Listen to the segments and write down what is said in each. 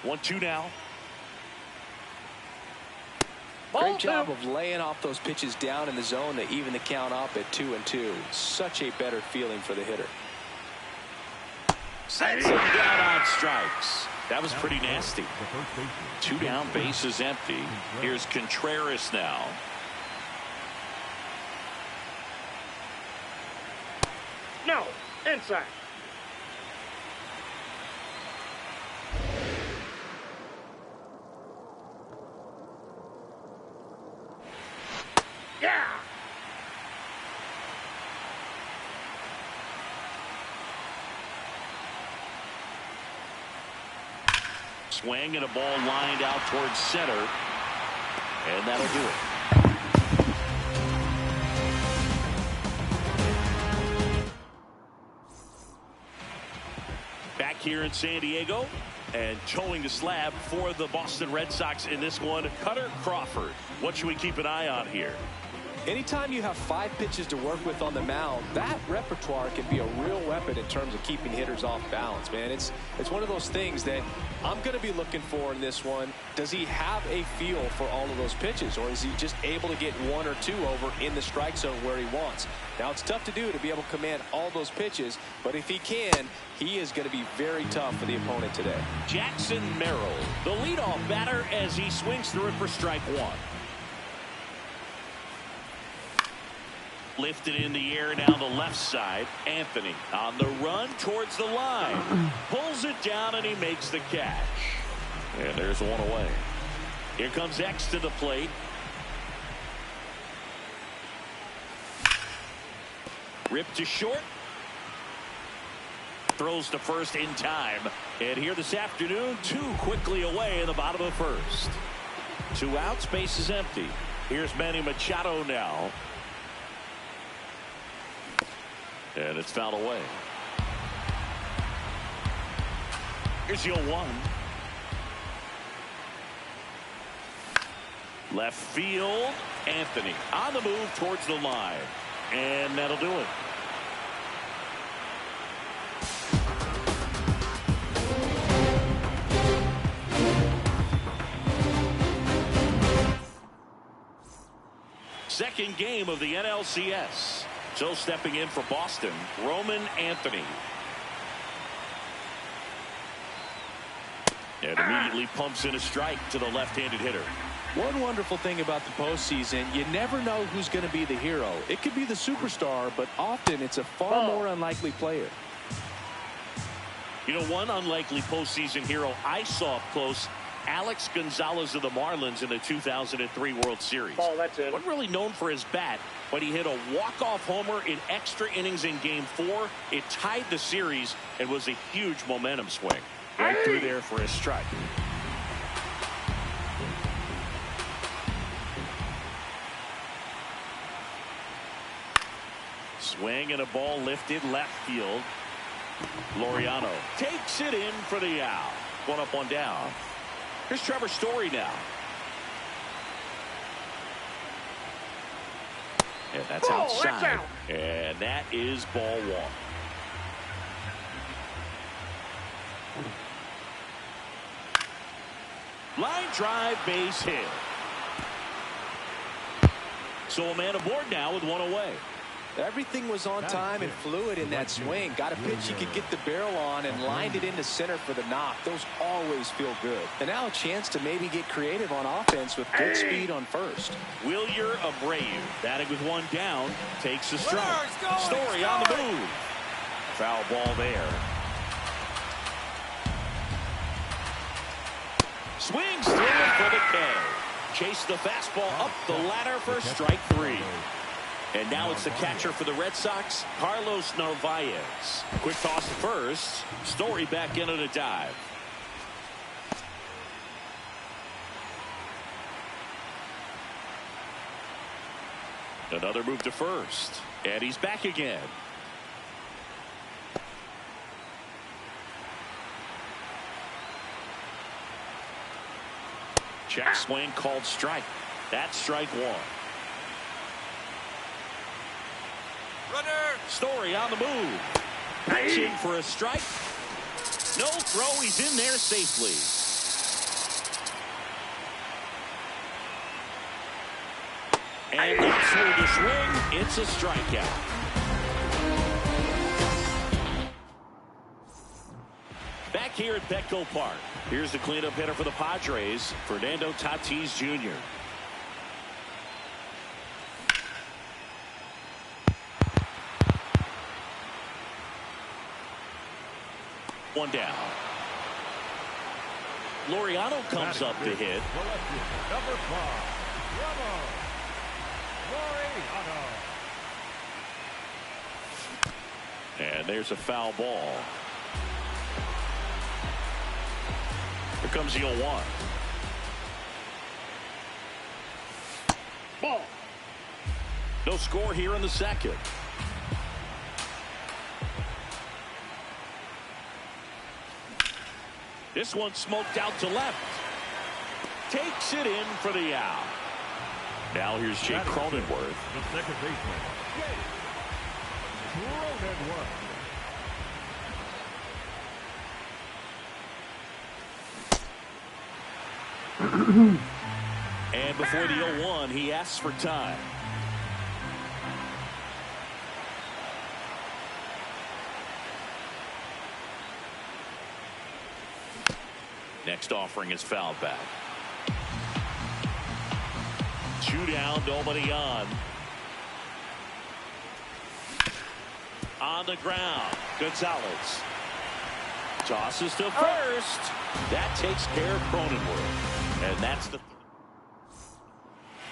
1-2 now. Great job of laying off those pitches down in the zone to even the count up at 2-2. Such a better feeling for the hitter. Sends him down on strikes. That was pretty nasty. 2 down, base is empty. Here's Contreras now. No, inside. Yeah. Swing and a ball lined out towards center. And that'll do it. Back here in San Diego. And towing the slab for the Boston Red Sox in this one, Cutter Crawford. What should we keep an eye on here? Anytime you have 5 pitches to work with on the mound, that repertoire can be a real weapon in terms of keeping hitters off balance, man. It's one of those things that I'm going to be looking for in this one. Does he have a feel for all of those pitches, or is he just able to get 1 or 2 over in the strike zone where he wants? Now, it's tough to do to be able to command all those pitches, but if he can, he is going to be very tough for the opponent today. Jackson Merrill, the leadoff batter, as he swings through it for strike 1. Lifted in the air down the left side. Anthony on the run towards the line. Pulls it down and he makes the catch. And there's one away. Here comes X to the plate. Ripped to short. Throws to first in time. And here this afternoon, 2 quickly away in the bottom of the first. 2 outs, base is empty. Here's Manny Machado now. And it's fouled away. Here's the 0-1. Left field. Anthony on the move towards the line. And that'll do it. Second game of the NLCS. So stepping in for Boston, Roman Anthony. And immediately pumps in a strike to the left-handed hitter. One wonderful thing about the postseason, you never know who's going to be the hero. It could be the superstar, but often it's a far more unlikely player. You know, one unlikely postseason hero I saw up close, Alex Gonzalez of the Marlins in the 2003 World Series. Oh, that's it. Wasn't really known for his bat, but he hit a walk-off homer in extra innings in Game 4. It tied the series and was a huge momentum swing. Right through there for his strike. Swing and a ball lifted left field. Laureano takes it in for the out. 1 up, 1 down. Here's Trevor Story now. And that's outside. That's out. And that is ball 1. Line drive, base hit. So a man aboard now with 1 away. Everything was on time and fluid in that swing. Got a pitch you could get the barrel on and lined it into center for the knock. Those always feel good. And now a chance to maybe get creative on offense with good speed on first. Wilyer Abreu batting with 1 down, takes the strike. Story on the move. Foul ball there. Swings through it for the K. Chase the fastball up the ladder for strike 3. And now it's the catcher for the Red Sox, Carlos Narvaez. Quick toss to first. Story back in on a dive. Another move to first. And he's back again. Check swing called strike. That's strike 1. Runner. Story on the move. Pitching for a strike. No throw. He's in there safely. And that's through the swing. It's a strikeout. Back here at Petco Park, here's the cleanup hitter for the Padres, Fernando Tatis Jr. One down. Laureano comes up to hit. Number 5, Laureano. And there's a foul ball. Here comes the 0-1. Ball. No score here in the second. This one smoked out to left. Takes it in for the out. Now here's Jake Cronenworth. The second baseman, Jake Cronenworth. And before the 0-1, he asks for time. Next offering is fouled back. 2 down, nobody on. On the ground, Gonzalez. Tosses to first. That takes care of Cronenworth. And that's the...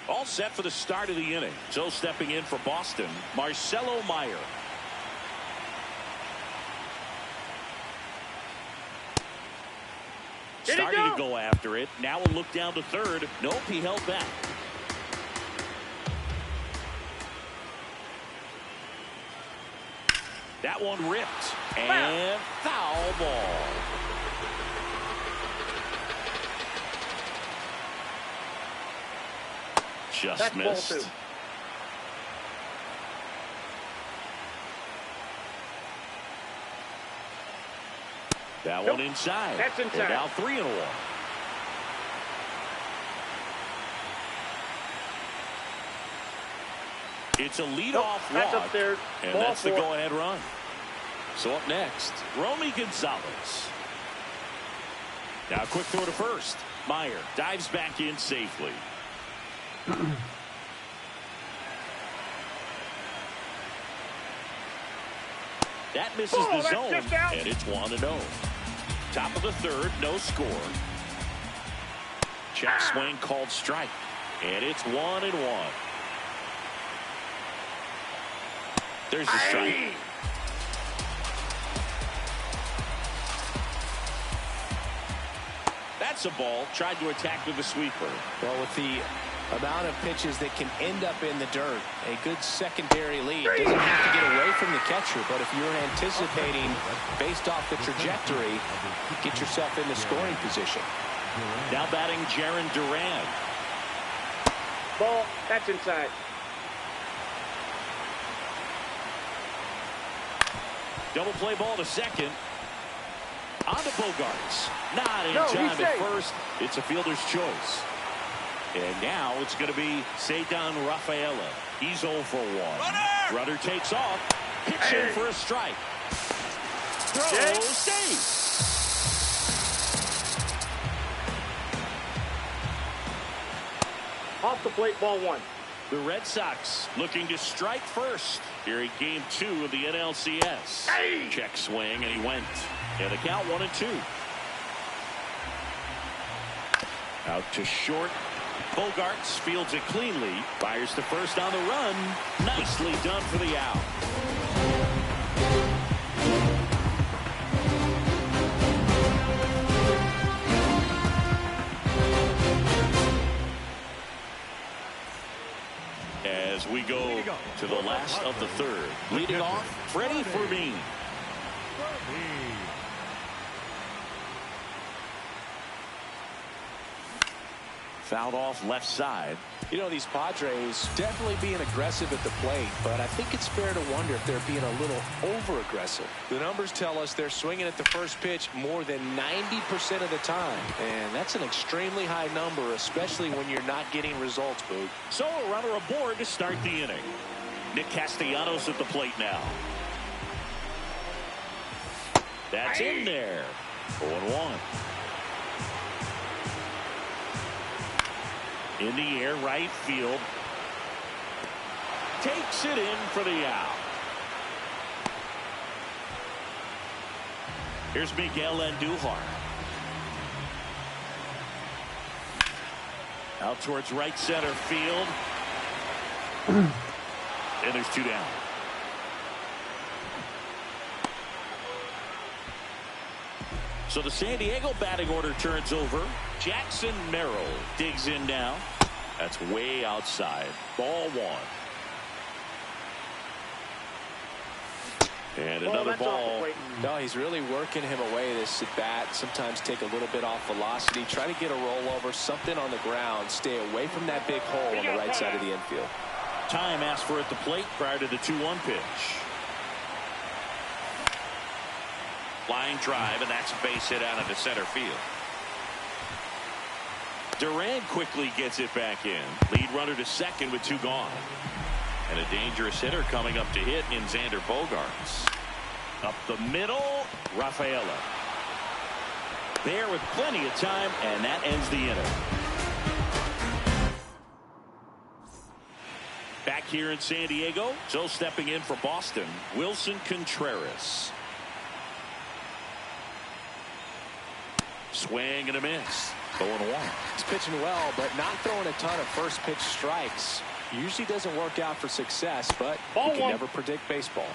All set for the start of the inning. So stepping in for Boston, Marcelo Meyer. Starting to go after it. Now a look down to third. Nope, he held back. That one ripped. And foul ball. Just That's missed. ball 2. That one inside. That's inside. And now 3-1. It's a leadoff That's walk. upstairs. And Ball that's 4. the go-ahead run. So up next, Romy Gonzalez. Now a quick throw to first. Meyer dives back in safely. That misses the zone, and it's 1-0. Top of the third, no score. Check swing called strike, and it's 1-1. There's the strike. That's a ball. Tried to attack with a sweeper. Well, with the amount of pitches that can end up in the dirt, a good secondary lead. Doesn't have to get away from the catcher, but if you're anticipating based off the trajectory, get yourself into scoring position. Now batting Jaron Duran. Ball. That's inside. Double play ball to second. On to Bogarts. Not in time at first. It's a fielder's choice. And now it's going to be Ceddanne Rafaela. He's 0 for 1. Runner takes off. Hits in for a strike. Throw safe. Off the plate, ball 1. The Red Sox looking to strike first here in game 2 of the NLCS. Check swing, and he went. And the count 1-2. Out to short. Bogarts fields it cleanly. Fires to first on the run. Nicely done for the out. As we go to the last of the third. Leading off, Freddie Fermin. Fouled off left side. You know, these Padres definitely being aggressive at the plate, but I think it's fair to wonder if they're being a little over-aggressive. The numbers tell us they're swinging at the first pitch more than 90% of the time, and that's an extremely high number, especially when you're not getting results, Boog. So a runner aboard to start the inning. Nick Castellanos at the plate now. That's in there. 0-1. In the air, right field. Takes it in for the out. Here's Miguel Andujar. Out towards right center field. And there's 2 down. So the San Diego batting order turns over. Jackson Merrill digs in now. That's way outside. Ball 1. And another ball. No, he's really working him away this at bat. Sometimes take a little bit off velocity. Try to get a rollover, something on the ground. Stay away from that big hole on the right side of the infield. Time asked for at the plate prior to the 2-1 pitch. Line drive, and that's a base hit out into center field. Duran quickly gets it back in. Lead runner to second with 2 gone. And a dangerous hitter coming up to hit in Xander Bogaerts. Up the middle, Rafaela. There with plenty of time, and that ends the inning. Back here in San Diego, so stepping in for Boston, Wilson Contreras. Swing and a miss. 0-1. He's pitching well, but not throwing a ton of first pitch strikes. Usually doesn't work out for success, but you can never predict baseball.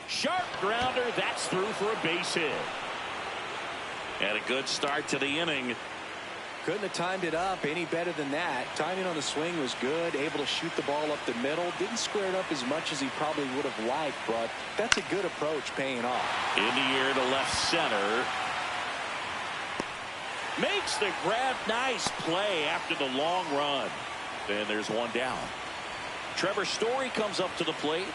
Sharp grounder. That's through for a base hit. And a good start to the inning. Couldn't have timed it up any better than that. Timing on the swing was good. Able to shoot the ball up the middle. Didn't square it up as much as he probably would have liked, but that's a good approach paying off. In the air to left center. Makes the grab. Nice play after the long run. And there's 1 down. Trevor Story comes up to the plate.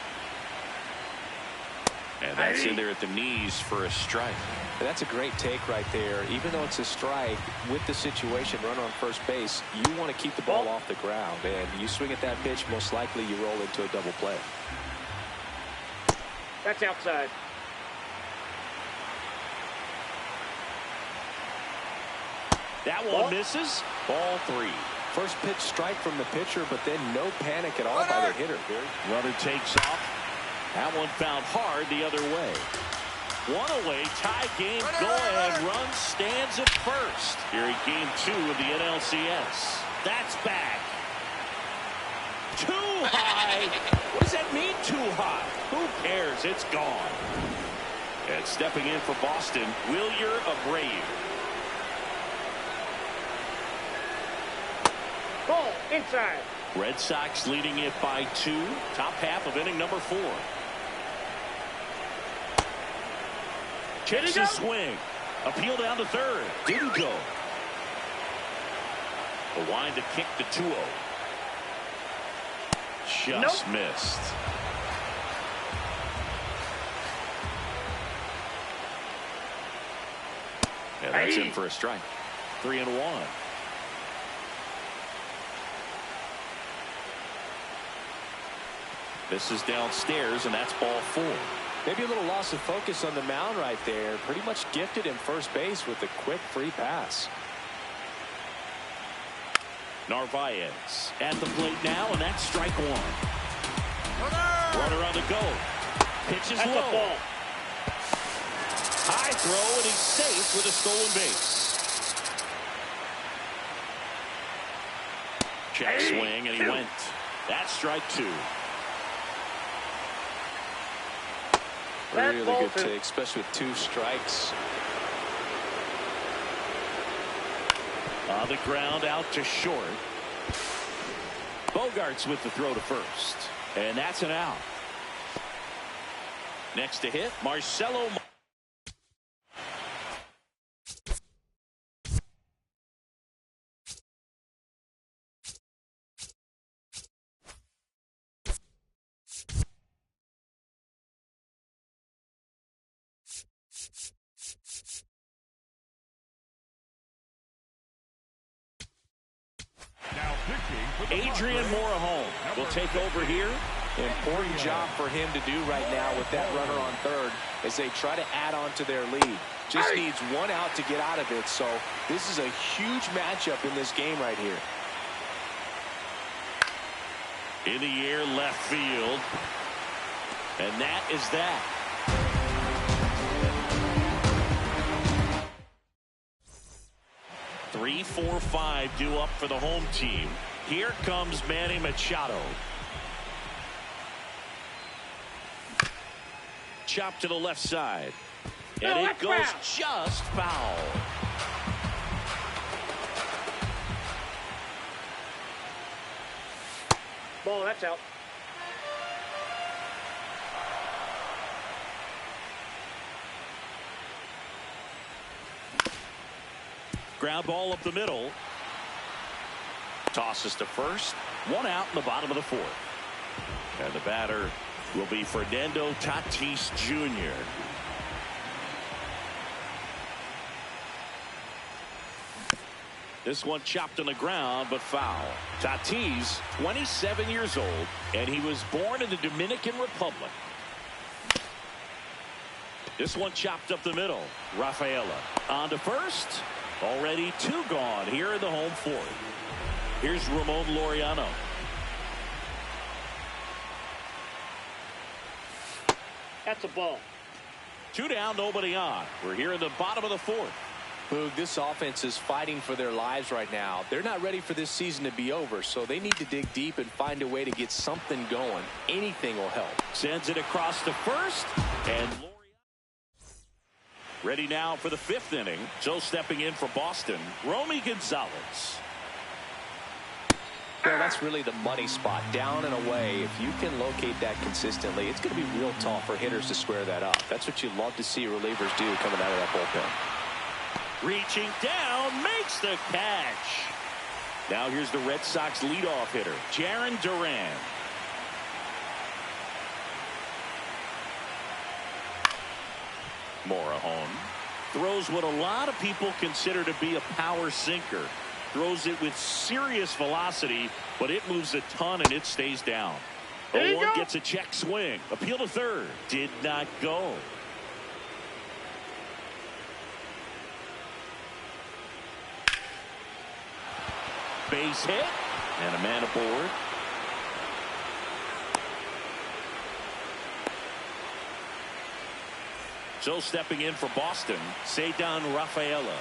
And that's in there at the knees for a strike. That's a great take right there. Even though it's a strike, with the situation, runner on first base, you want to keep the ball off the ground. And you swing at that pitch, most likely you roll into a double play. That's outside. That one misses. Ball 3. First pitch strike from the pitcher, but then no panic at all by the hitter. Runner takes off. That one found hard the other way. 1 away, tie game, go-ahead run, stands at first. Here in game 2 of the NLCS. That's back. Too high. What does that mean, too high? Who cares? It's gone. And stepping in for Boston, Wilyer Abreu. Ball inside. Red Sox leading it by 2. Top half of inning number 4. Checks his swing. Appeal down to third. Didn't go. The wind to kick the 2-0. Just missed. And that's in for a strike. 3-1. This is downstairs, and that's ball 4. Maybe a little loss of focus on the mound right there. Pretty much gifted him first base with a quick free pass. Narvaez at the plate now, and that's strike 1. Runner on the go. Pitches That's low. a ball. High throw, and he's safe with a stolen base. Check swing, and he went. That's strike 2. Really good take, especially with 2 strikes. On the ground out to short. Bogaerts with the throw to first. And that's an out. Next to hit, Marcelo. Now pitching for the Adrian Padres, Morejon will take over here. Important job for him to do right now with that runner on third as they try to add on to their lead. Just needs one out to get out of it, so this is a huge matchup in this game right here. In the air, left field. And that is that. Three, 4, 5 due up for the home team. Here comes Manny Machado. Chop to the left side. And it goes just foul. Ball, that's out. Ground ball up the middle. Tosses to first. One out in the bottom of the fourth. And the batter will be Fernando Tatis Jr. This one chopped on the ground, but foul. Tatis, 27 years old, and he was born in the Dominican Republic. This one chopped up the middle. Rafaela on to first. Already 2 gone here in the home fourth. Here's Ramon Laureano. That's a ball. 2 down, nobody on. We're here in the bottom of the fourth. Boog, this offense is fighting for their lives right now. They're not ready for this season to be over, so they need to dig deep and find a way to get something going. Anything will help. Sends it across to first, and ready now for the 5th inning. So stepping in for Boston, Romy Gonzalez. Well, that's really the money spot, down and away. If you can locate that consistently, it's going to be real tough for hitters to square that up. That's what you love to see relievers do coming out of that bullpen. Reaching down, makes the catch. Now here's the Red Sox leadoff hitter, Jarren Duran. Morejon throws what a lot of people consider to be a power sinker. Throws it with serious velocity, but it moves a ton and it stays down. 0-1 gets a check swing. Appeal to third. Did not go. Base hit and a man aboard. So stepping in for Boston, Ceddanne Rafaela.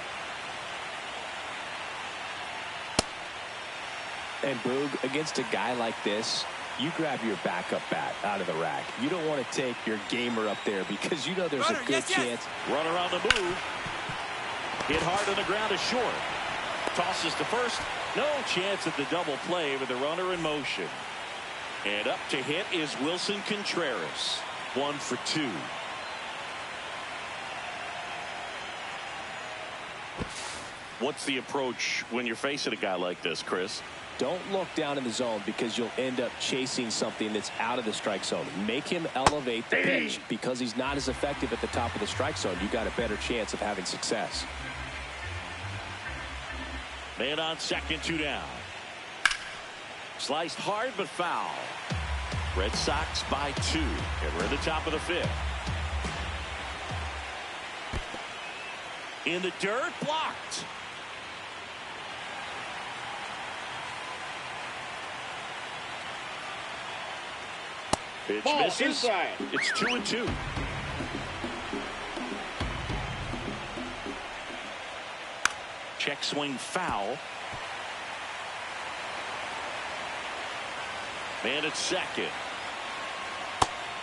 And Boog, against a guy like this, you grab your backup bat out of the rack. You don't want to take your gamer up there because you know there's a good chance. Runner on the move. Hit hard on the ground is short. Tosses to first. No chance at the double play with the runner in motion. And up to hit is Wilson Contreras. 1 for 2. What's the approach when you're facing a guy like this, Chris? Don't look down in the zone because you'll end up chasing something that's out of the strike zone. Make him elevate the pitch because he's not as effective at the top of the strike zone. You got a better chance of having success. Man on second, 2 down. Sliced hard but foul. Red Sox by 2. And we're at the top of the 5th. In the dirt, blocked. Pitch Ball misses. inside. It's 2-2. Check swing foul. Man at second.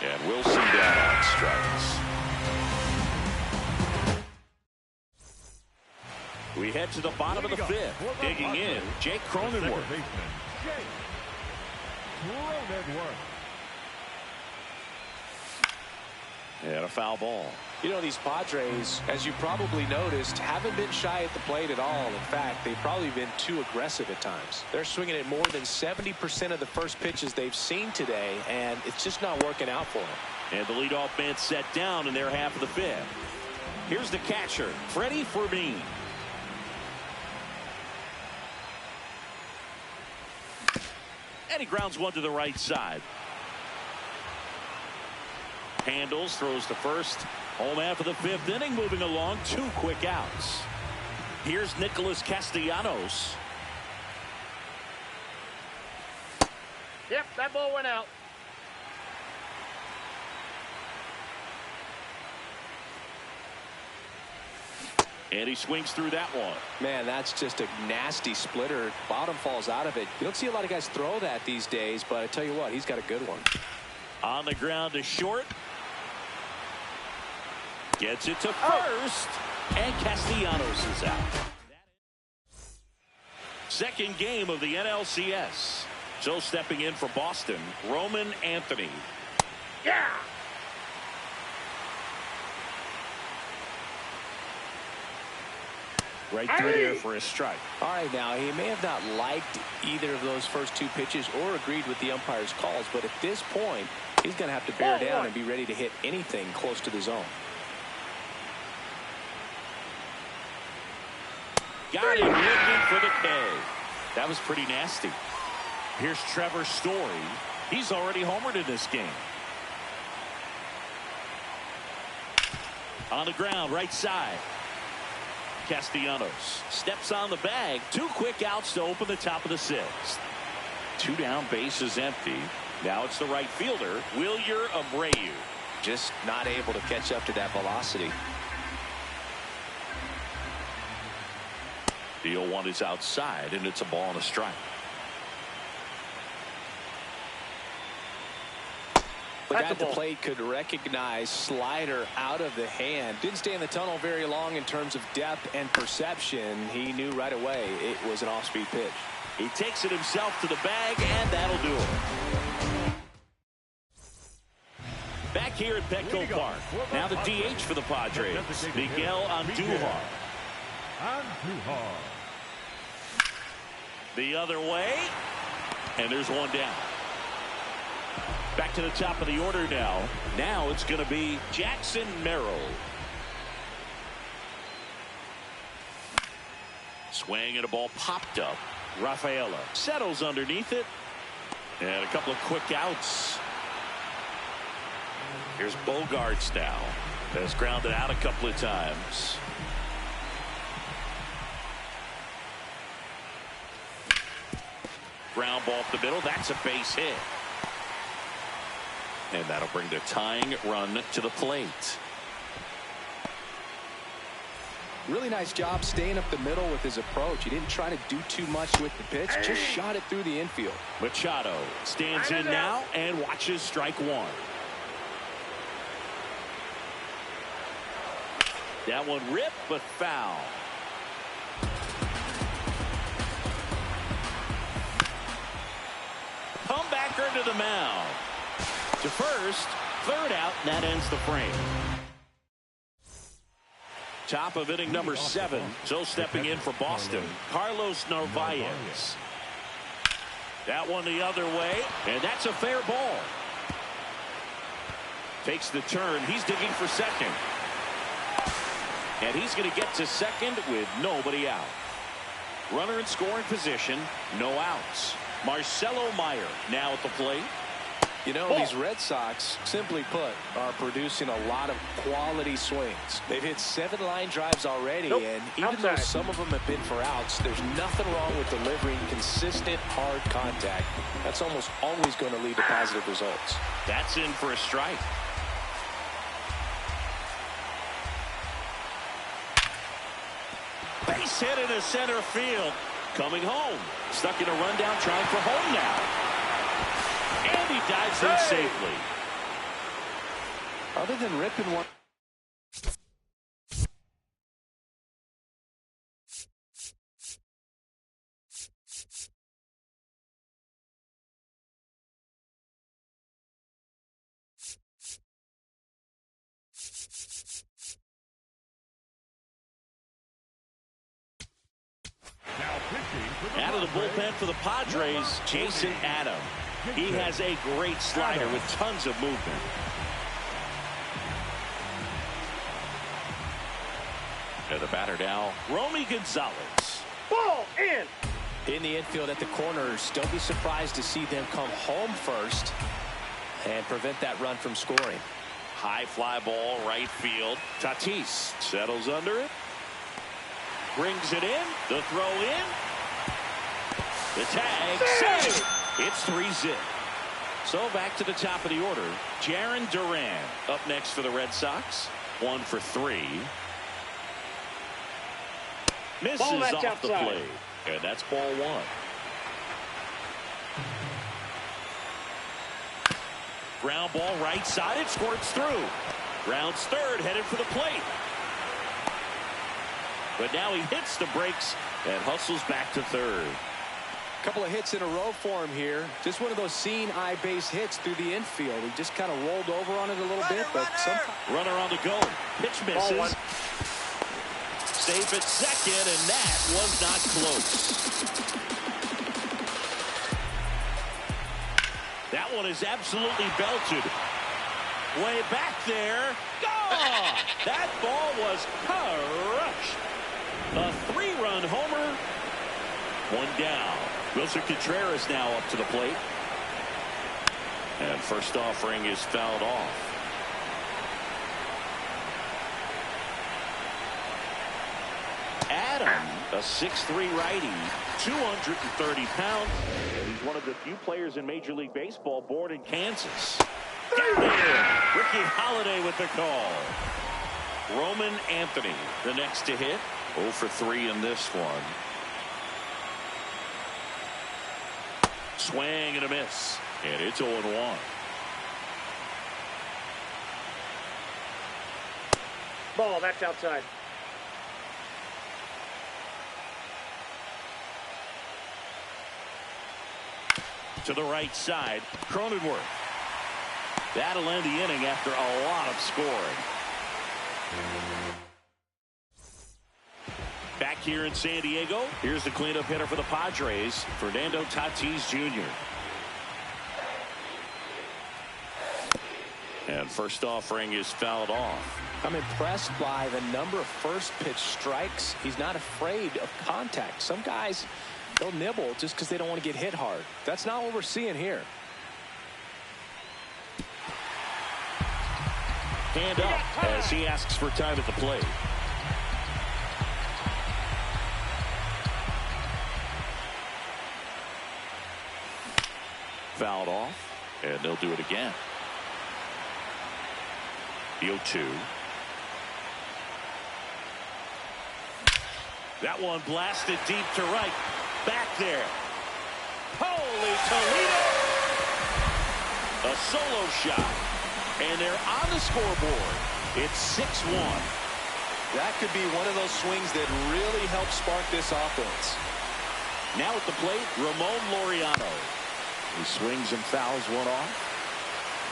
And Wilson down on strikes. We head to the bottom of the 5th. Digging in, Jake Cronenworth. And a foul ball. You know, these Padres, as you probably noticed, haven't been shy at the plate at all. In fact, they've probably been too aggressive at times. They're swinging at more than 70% of the first pitches they've seen today, and it's just not working out for them. And the leadoff man set down in their half of the fifth. Here's the catcher, Freddie Fermin. And he grounds one to the right side. Handles, throws to first. Home half of the fifth inning, moving along. 2 quick outs. Here's Nicholas Castellanos. Yep, that ball went out. And he swings through that one. Man, that's just a nasty splitter. Bottom falls out of it. You don't see a lot of guys throw that these days, but I tell you what, he's got a good one. On the ground to short. Gets it to first. And Castellanos is out. Second game of the NLCS. So stepping in for Boston, Roman Anthony. Yeah. Right through there for a strike. All right, now, he may have not liked either of those first 2 pitches or agreed with the umpire's calls, but at this point, he's going to have to bear down and be ready to hit anything close to the zone. Got him looking for the K. That was pretty nasty. Here's Trevor Story. He's already homered in this game. On the ground, right side. Castellanos steps on the bag. 2 quick outs to open the top of the 6th. 2 down, bases empty. Now it's the right fielder, Wilyer Abreu. Just not able to catch up to that velocity. The 0-1 is outside, and it's a ball and a strike. The guy at the plate could recognize slider out of the hand. Didn't stay in the tunnel very long in terms of depth and perception. He knew right away it was an off-speed pitch. He takes it himself to the bag, and that'll do it. Back here at Petco Park. Now the DH for the Padres, Miguel Andujar. The other way, and there's one down. Back to the top of the order now. Now it's going to be Jackson Merrill. Swing and a ball popped up. Rafaela settles underneath it. And a couple of quick outs. Here's Bogarts now. Has grounded out a couple of times. Ground ball up the middle. That's a base hit. And that'll bring the tying run to the plate. Really nice job staying up the middle with his approach. He didn't try to do too much with the pitch. Just shot it through the infield. Machado stands in now and watches strike 1. That one ripped, but foul. Comebacker to the mound. To first, 3rd out, and that ends the frame. Top of inning number 7. So stepping in for Boston, Carlos Narvaez. That one the other way, and that's a fair ball. Takes the turn. He's digging for second. And he's going to get to second with nobody out. Runner in scoring position, no outs. Marcelo Meyer now at the plate. You know, these Red Sox, simply put, are producing a lot of quality swings. They've hit 7 line drives already, and even though some of them have been for outs, there's nothing wrong with delivering consistent, hard contact. That's almost always going to lead to positive results. That's in for a strike. Base hit into center field. Coming home. Stuck in a rundown, trying for home now. And he dives in safely. Other than ripping one. of the bullpen for the Padres, Jason Adam. He has a great slider with tons of movement. And the batter now, Romy Gonzalez. Ball in. In the infield at the corners, don't be surprised to see them come home first and prevent that run from scoring. High fly ball, right field. Tatis settles under it. Brings it in. The throw in. The tag. Save. It's 3-zip. So back to the top of the order. Jarren Duran up next for the Red Sox. 1 for 3. Misses off the plate. And that's ball 1. Ground ball right side. It squirts through. Rounds third, headed for the plate. But now he hits the brakes and hustles back to third. Couple of hits in a row for him here. Just one of those seeing eye base hits through the infield. He just kind of rolled over on it a little bit, but sometimes. Runner on the go. Pitch misses. Safe at second, and that was not close. That one is absolutely belted. Way back there. Oh, that ball was crushed. A 3-run homer. 1 down. Wilson Contreras now up to the plate. And first offering is fouled off. Adam, a 6'3" righty, 230 pounds. He's one of the few players in Major League Baseball born in Kansas. Got it! Ricky Holiday with the call. Roman Anthony, the next to hit. 0 for 3 in this one. Swing and a miss. And it's 0-1. Ball, that's outside. To the right side, Cronenworth. That'll end the inning after a lot of scoring. Back here in San Diego, here's the cleanup hitter for the Padres, Fernando Tatis Jr. And first offering is fouled off. I'm impressed by the number of first pitch strikes. He's not afraid of contact. Some guys, they'll nibble just because they don't want to get hit hard. That's not what we're seeing here. Hand up as he asks for time at the plate. Fouled off, and they'll do it again. The 0-2. That one blasted deep to right. Back there. Holy Toledo! A solo shot. And they're on the scoreboard. It's 6-1. That could be one of those swings that really helps spark this offense. Now at the plate, Ramon Laureano. He swings and fouls one off.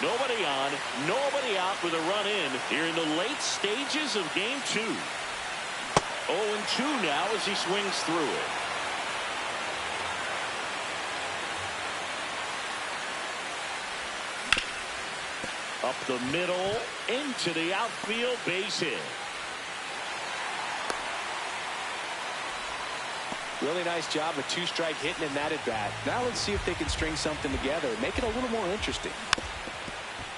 Nobody on, nobody out with a run in here in the late stages of game 2. 0-2 now as he swings through it. Up the middle, into the outfield, base hit. Really nice job of 2-strike hitting in that at bat. Now let's see if they can string something together, make it a little more interesting.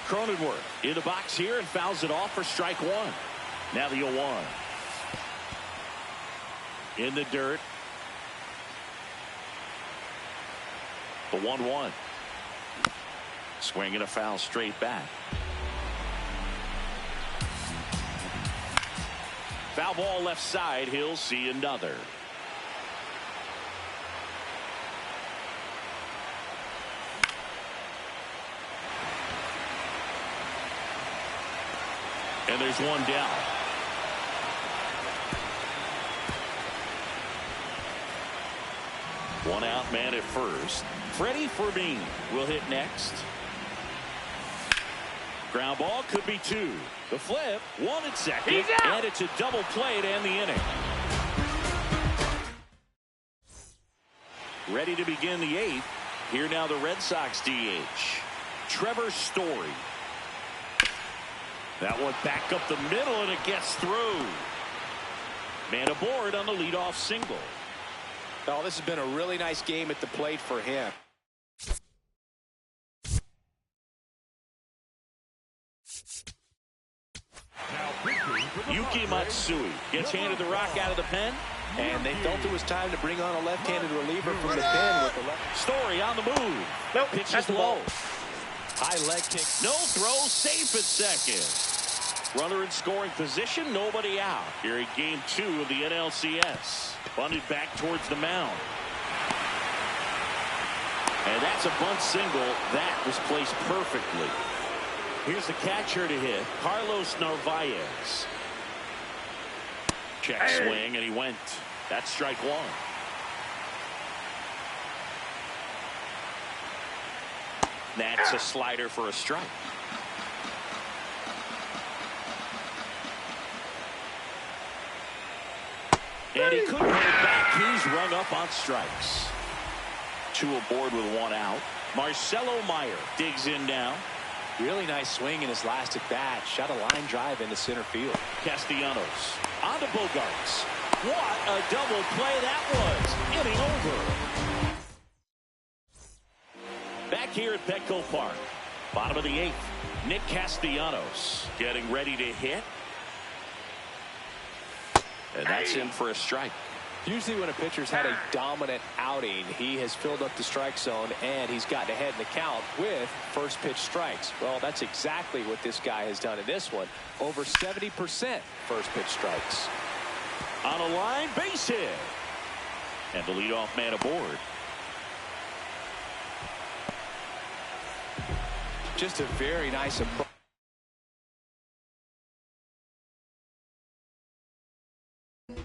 Cronenworth in the box here and fouls it off for strike 1. Now the 0-1. In the dirt. The 1-1. Swing and a foul straight back. Foul ball left side. He'll see another. And there's one down. One out, man at first. Freddie Fermin will hit next. Ground ball could be 2. The flip, 1 at second, and it's a double play to end the inning. Ready to begin the 8th. Here now the Red Sox DH. Trevor Story. That one back up the middle, and it gets through. Man aboard on the leadoff single. Oh, this has been a really nice game at the plate for him. Yuki Matsui gets handed the rock out of the pen. And they felt it was time to bring on a left-handed reliever from the pen with the left. Story on the move. Nope, Pitches that's the low. ball. High leg kick. No throw, safe at second. Runner in scoring position, nobody out. Here in game 2 of the NLCS. Bunted back towards the mound. And that's a bunt single. That was placed perfectly. Here's the catcher to hit, Carlos Narvaez. Check swing, and he went. That's strike 1. That's a slider for a strike. And he couldn't hit it back. He's rung up on strikes. 2 aboard with 1 out. Marcelo Meyer digs in now. Really nice swing in his last at bat. Shot a line drive into center field. Castellanos on to Bogarts. What a double play that was. Inning over. Back here at Petco Park. Bottom of the 8th. Nick Castellanos getting ready to hit. And that's in for a strike. Usually when a pitcher's had a dominant outing, he has filled up the strike zone and he's gotten ahead in the count with first pitch strikes. Well, that's exactly what this guy has done in this one. Over 70% first pitch strikes. On a line, base hit. And the leadoff man aboard. Just a very nice approach.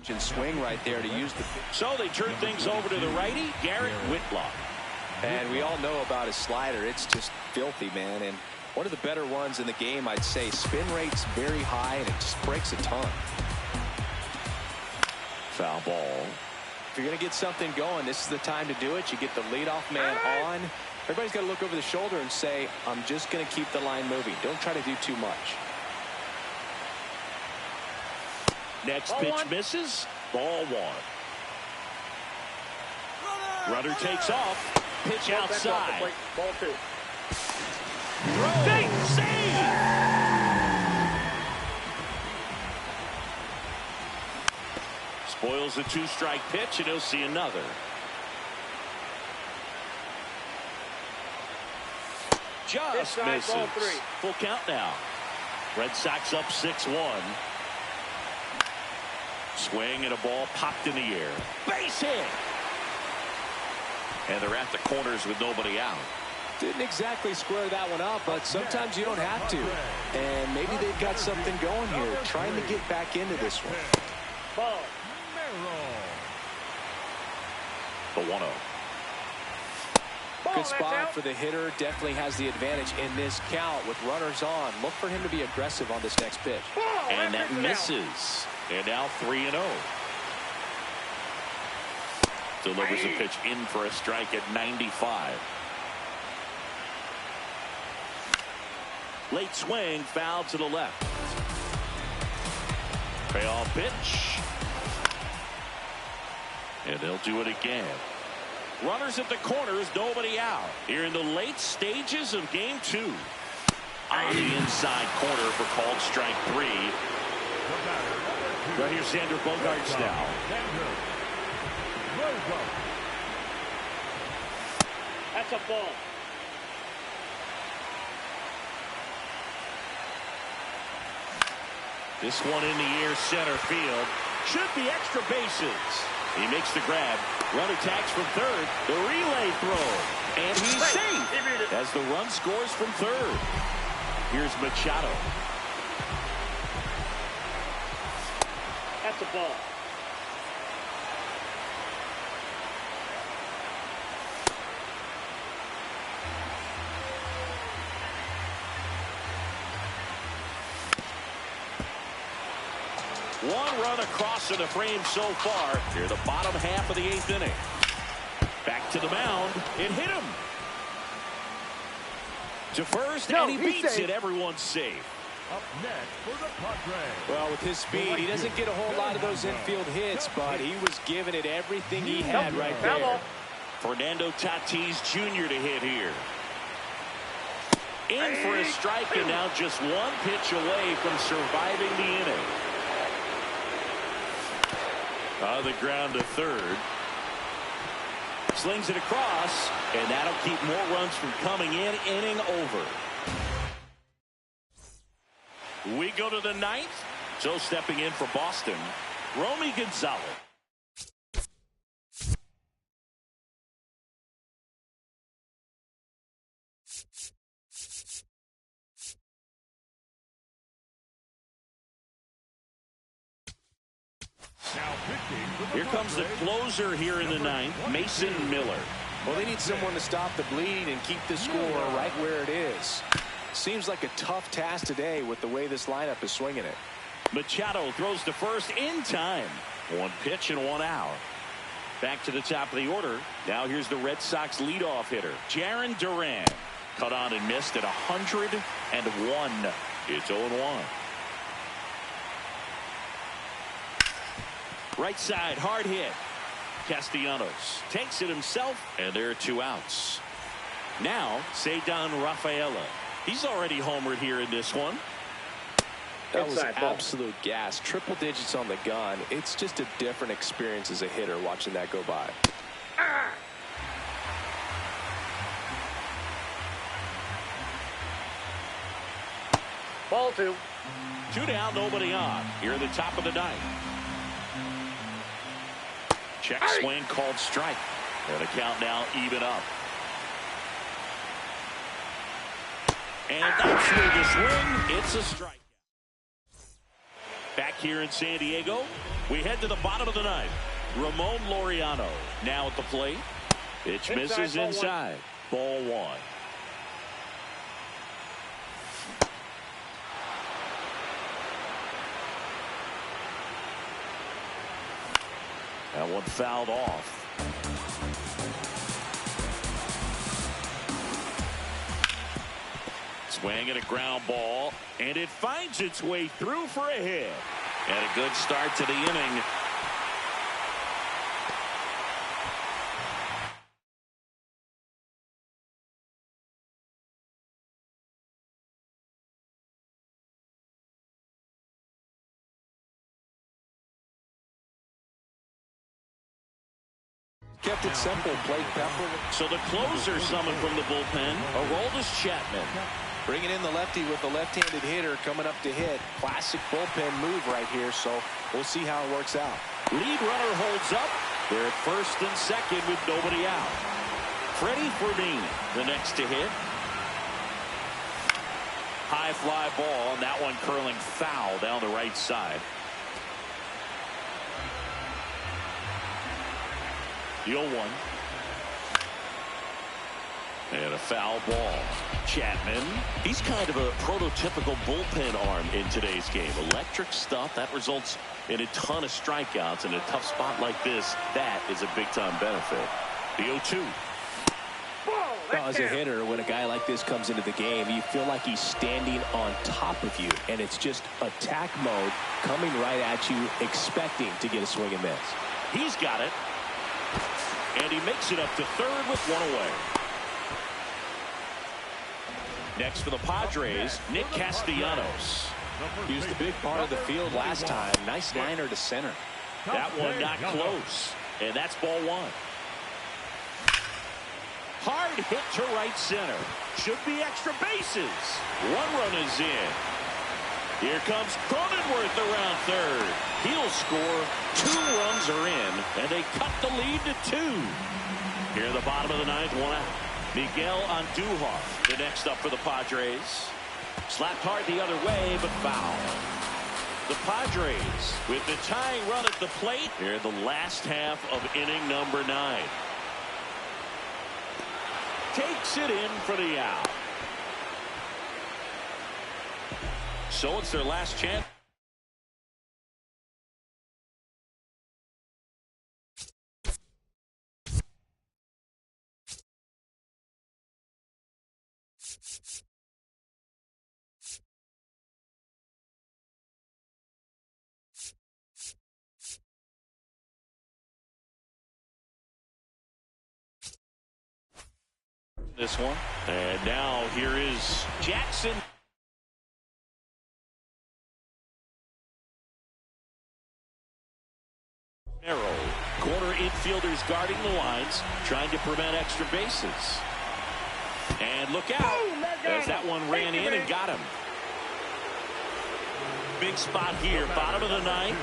And swing right there to use the pitch. So they turn things over to the righty, Garrett Whitlock. And we all know about his slider. It's just filthy, man. And one of the better ones in the game, I'd say. Spin rate's very high, and it just breaks a ton. Foul ball. If you're going to get something going, this is the time to do it. You get the leadoff man on. Everybody's got to look over the shoulder and say, I'm just going to keep the line moving. Don't try to do too much. Next pitch misses. Ball 1. Runner takes off. Pitch outside. Ball 2. Throw. Save. Spoils a 2-strike pitch, and he'll see another. Just Inside, misses. ball 3. Full count now. Red Sox up 6-1. Swing and a ball popped in the air. Base hit. And they're at the corners with nobody out. Didn't exactly square that one up, but sometimes you don't have to. And maybe they've got something going here, trying to get back into this one. Ball. The 1-0. Ball, Good that's spot out. for the hitter. Definitely has the advantage in this count with runners on. Look for him to be aggressive on this next pitch. Ball, And that misses out. misses. And now 3-0. Delivers a pitch in for a strike at 95. Late swing, foul to the left. Payoff pitch. And they'll do it again. Runners at the corners, nobody out. Here in the late stages of game 2. On the inside corner for called strike 3. Right here, Xander Bogaerts now. That's a ball. This one in the air, center field. Should be extra bases. He makes the grab. Runner tags from third. The relay throw. And he's safe as the run scores from third. Here's Machado. That's a ball. One run across in the frame so far. Here the bottom half of the 8th inning. Back to the mound. It hit him. To first, No, and he he's beats safe. it. Everyone's safe. Up next for the Padres. Well, with his speed, he doesn't get a whole lot of those infield hits, but he was giving it everything he had right Foul there. ball. Fernando Tatis Jr. to hit here. In for a strike, and now just one pitch away from surviving the inning. On the ground to third. Slings it across, and that'll keep more runs from coming in. Inning over. We go to the ninth. So stepping in for Boston, Romy Gonzalez. Now pitching for the Here comes the Padres. closer here in the ninth, Mason Miller. Well, they need someone to stop the bleed and keep the score right where it is. Seems like a tough task today with the way this lineup is swinging it. Machado throws to first in time. One pitch and one out. Back to the top of the order. Now here's the Red Sox leadoff hitter, Jarren Duran. Cut on and missed at 101. It's 0-1. Right side, hard hit. Castellanos takes it himself, and there are two outs. Now, Ceddanne Rafaela. He's already homered here in this one. That was Inside ball. absolute gas. Triple digits on the gun. It's just a different experience as a hitter watching that go by. Ball two. Two down, nobody on. Here at the top of the ninth. Check swing called strike. And the count now even up. And that's through the swing. It's a strike. Back here in San Diego, we head to the bottom of the ninth. Ramon Laureano now at the plate. Pitch misses inside. Ball one. That one fouled off. Swing and a ground ball, and it finds its way through for a hit. And a good start to the inning. Kept it simple, played pepper. So the closer summoned from the bullpen, Aroldis Chapman. Bringing in the lefty with the left-handed hitter coming up to hit. Classic bullpen move right here, so we'll see how it works out. Lead runner holds up. They're at first and second with nobody out. Freddie Fermin, the next to hit. High fly ball, and that one curling foul down the right side. The 0-1. And a foul ball. Chapman, he's kind of a prototypical bullpen arm in today's game. Electric stuff that results in a ton of strikeouts in a tough spot like this. That is a big-time benefit. The 0-2. Now, as a hitter, when a guy like this comes into the game, you feel like he's standing on top of you, and it's just attack mode coming right at you, expecting to get a swing and miss. He's got it. And he makes it up to third with one away. Next for the Padres, Nick Castellanos. He was the big part of the field last time. Nice liner to center. That one not close. And that's ball one. Hard hit to right center. Should be extra bases. One run is in. Here comes Cronenworth around third. He'll score. Two runs are in, and they cut the lead to two. Here at the bottom of the ninth, one out. Miguel Andujar, the next up for the Padres. Slapped hard the other way, but foul. The Padres with the tying run at the plate here in the last half of inning number 9. Takes it in for the out. So it's their last chance. This one. And now here is Jackson. Corner infielders guarding the lines, trying to prevent extra bases. And look out, as that one ran in and got him. Big spot here, bottom of the ninth.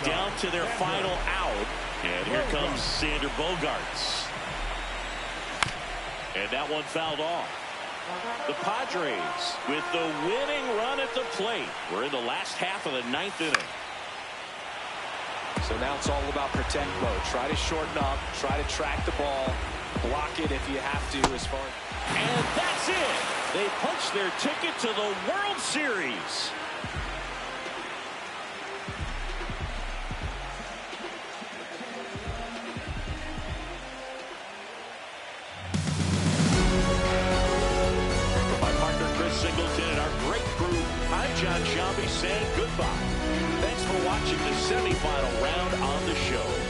Down to their final out. And here comes Sander Bogarts. And that one fouled off. The Padres with the winning run at the plate. We're in the last half of the ninth inning. So now it's all about protect mode. Try to shorten up. Try to track the ball. Block it if you have to. And that's it. They punch their ticket to the World Series. John Shelby saying goodbye. Thanks for watching the semifinal round on the show.